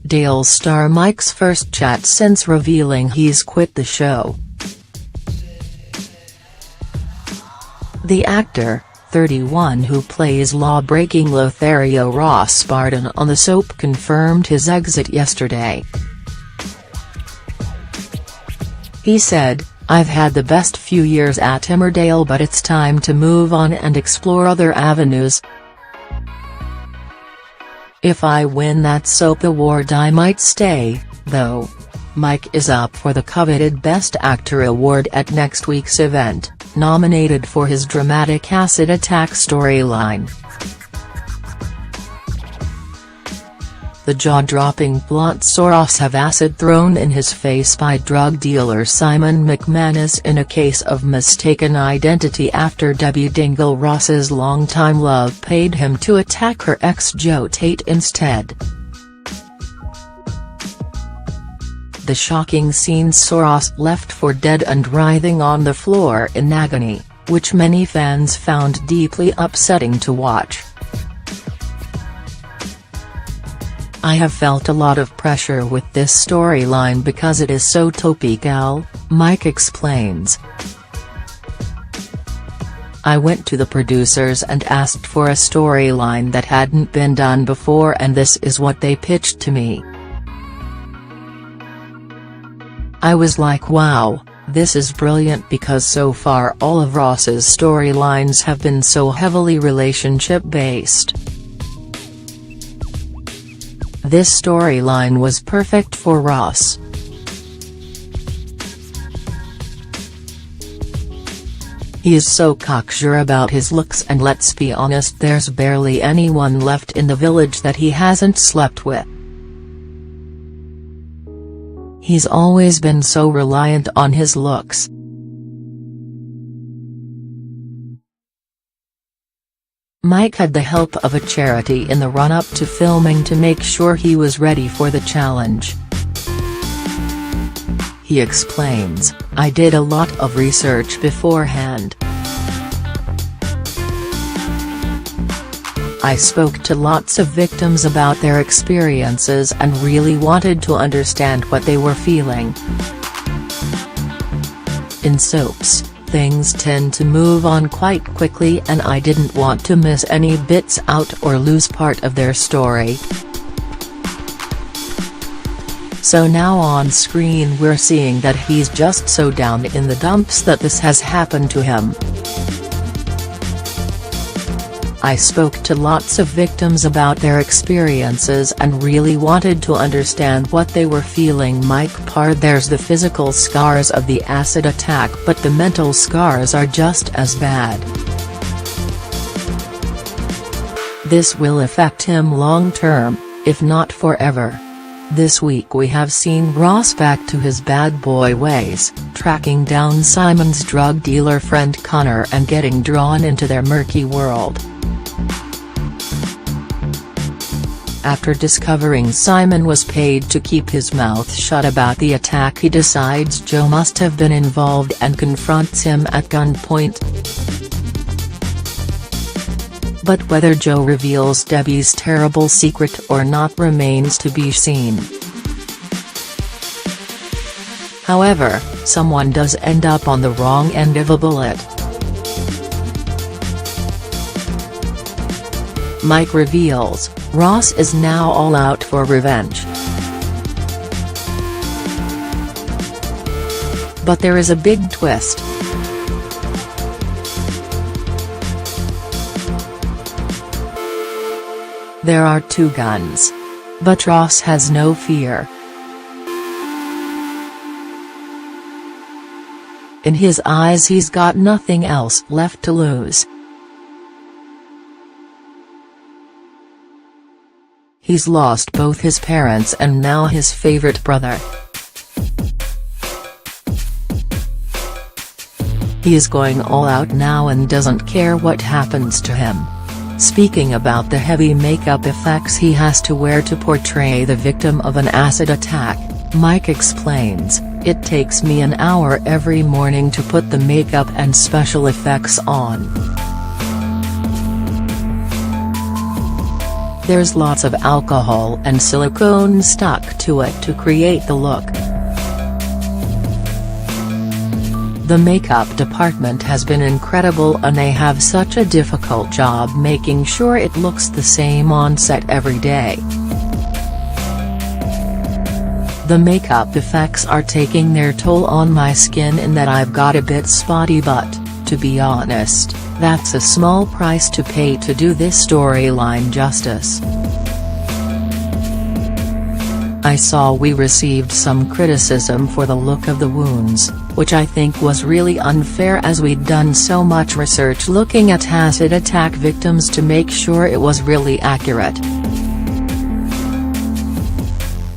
Emmerdale star Mike's first chat since revealing he's quit the show. The actor, 31, who plays law-breaking Lothario Ross Barton on the soap, confirmed his exit yesterday. He said, "I've had the best few years at Emmerdale, but it's time to move on and explore other avenues. If I win that soap award I might stay, though." Mike is up for the coveted Best Actor award at next week's event, nominated for his dramatic acid attack storyline. The jaw-dropping plot saw Ross have acid thrown in his face by drug dealer Simon McManus in a case of mistaken identity after Debbie Dingle, Ross's longtime love, paid him to attack her ex Joe Tate instead. The shocking scene saw Ross left for dead and writhing on the floor in agony, which many fans found deeply upsetting to watch. "I have felt a lot of pressure with this storyline because it is so topical," Mike explains. "I went to the producers and asked for a storyline that hadn't been done before, and this is what they pitched to me. I was like, wow, this is brilliant, because so far all of Ross's storylines have been so heavily relationship-based. This storyline was perfect for Ross. He is so cocksure about his looks, and let's be honest, there's barely anyone left in the village that he hasn't slept with. He's always been so reliant on his looks." Mike had the help of a charity in the run-up to filming to make sure he was ready for the challenge. He explains, "I did a lot of research beforehand. I spoke to lots of victims about their experiences and really wanted to understand what they were feeling. In soaps, things tend to move on quite quickly, and I didn't want to miss any bits out or lose part of their story. So now on screen we're seeing that he's just so down in the dumps that this has happened to him. I spoke to lots of victims about their experiences and really wanted to understand what they were feeling." Mike Parr: "There's the physical scars of the acid attack, but the mental scars are just as bad. This will affect him long term, if not forever." This week we have seen Ross back to his bad boy ways, tracking down Simon's drug dealer friend Connor and getting drawn into their murky world. After discovering Simon was paid to keep his mouth shut about the attack, he decides Joe must have been involved and confronts him at gunpoint. But whether Joe reveals Debbie's terrible secret or not remains to be seen. However, someone does end up on the wrong end of a bullet. Mike reveals, Ross is now all out for revenge. But there is a big twist. There are two guns. But Ross has no fear. In his eyes he's got nothing else left to lose. He's lost both his parents and now his favorite brother. He is going all out now and doesn't care what happens to him. Speaking about the heavy makeup effects he has to wear to portray the victim of an acid attack, Mike explains, "It takes me an hour every morning to put the makeup and special effects on. There's lots of alcohol and silicone stuck to it to create the look. The makeup department has been incredible and they have such a difficult job making sure it looks the same on set every day. The makeup effects are taking their toll on my skin in that I've got a bit spotty, but, to be honest, that's a small price to pay to do this storyline justice. I saw we received some criticism for the look of the wounds, which I think was really unfair as we'd done so much research looking at acid attack victims to make sure it was really accurate.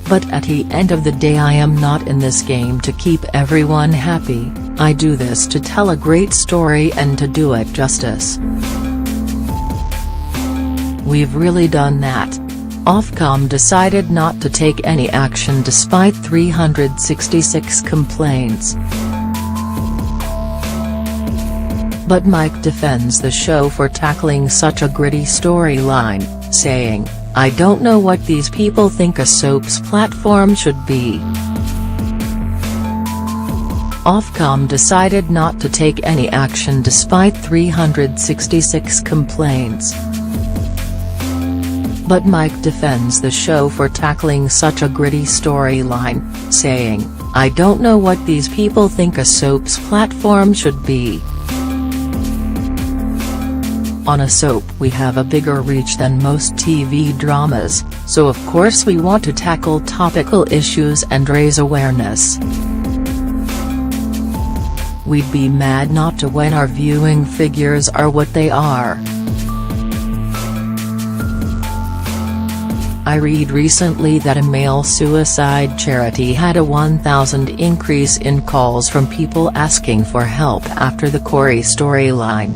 But at the end of the day, I am not in this game to keep everyone happy, I do this to tell a great story and to do it justice. We've really done that. Ofcom decided not to take any action despite 366 complaints. But Mike defends the show for tackling such a gritty storyline, saying, "I don't know what these people think a soap's platform should be." Ofcom decided not to take any action despite 366 complaints. But Mike defends the show for tackling such a gritty storyline, saying, "I don't know what these people think a soap's platform should be." On a soap we have a bigger reach than most TV dramas, so of course we want to tackle topical issues and raise awareness. We'd be mad not to when our viewing figures are what they are. I read recently that a male suicide charity had a 1,000 increase in calls from people asking for help after the Corey storyline.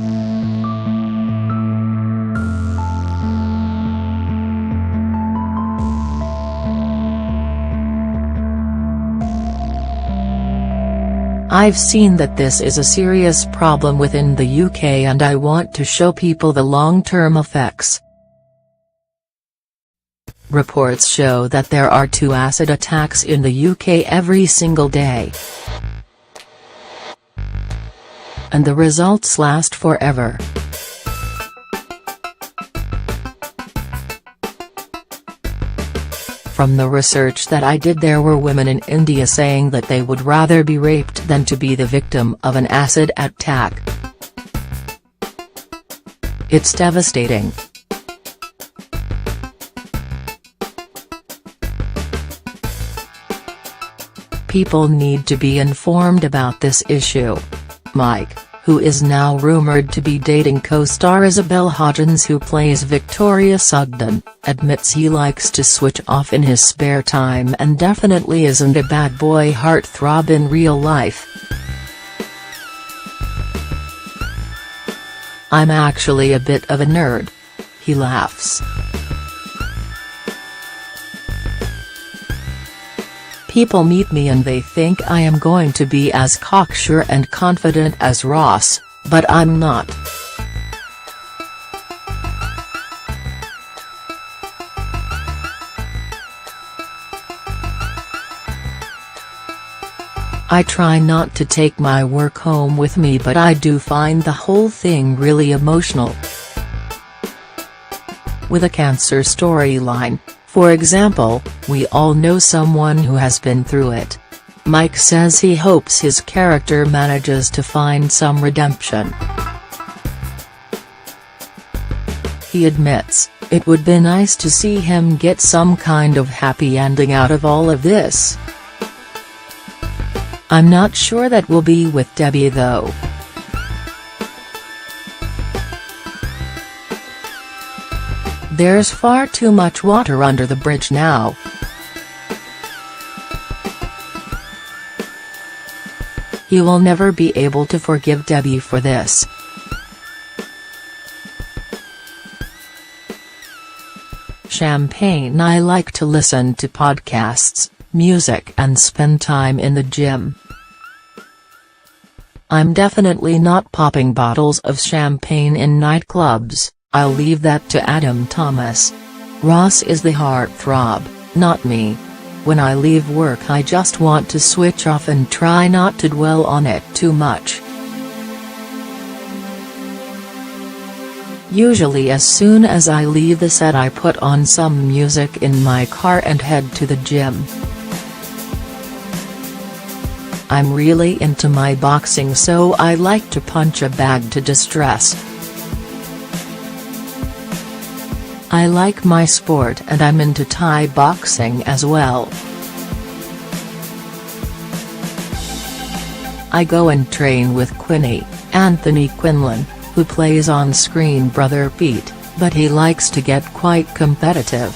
I've seen that this is a serious problem within the UK and I want to show people the long-term effects. Reports show that there are 2 acid attacks in the UK every single day. And the results last forever. From the research that I did, there were women in India saying that they would rather be raped than to be the victim of an acid attack. It's devastating. People need to be informed about this issue. Mike, who is now rumored to be dating co-star Isabel Hodgins who plays Victoria Sugden, admits he likes to switch off in his spare time and definitely isn't a bad boy heartthrob in real life. "I'm actually a bit of a nerd," he laughs. "People meet me and they think I am going to be as cocksure and confident as Ross, but I'm not. I try not to take my work home with me, but I do find the whole thing really emotional." With a cancer storyline, for example, we all know someone who has been through it. Mike says he hopes his character manages to find some redemption. He admits, it would be nice to see him get some kind of happy ending out of all of this. "I'm not sure that will be with Debbie though. There's far too much water under the bridge now. He will never be able to forgive Debbie for this." Champagne. I like to listen to podcasts, music and spend time in the gym. I'm definitely not popping bottles of champagne in nightclubs. I'll leave that to Adam Thomas. Ross is the heartthrob, not me. When I leave work I just want to switch off and try not to dwell on it too much. Usually as soon as I leave the set I put on some music in my car and head to the gym. I'm really into my boxing, so I like to punch a bag to distress. I like my sport and I'm into Thai boxing as well. I go and train with Quinny, Anthony Quinlan, who plays on screen Brother Pete, but he likes to get quite competitive.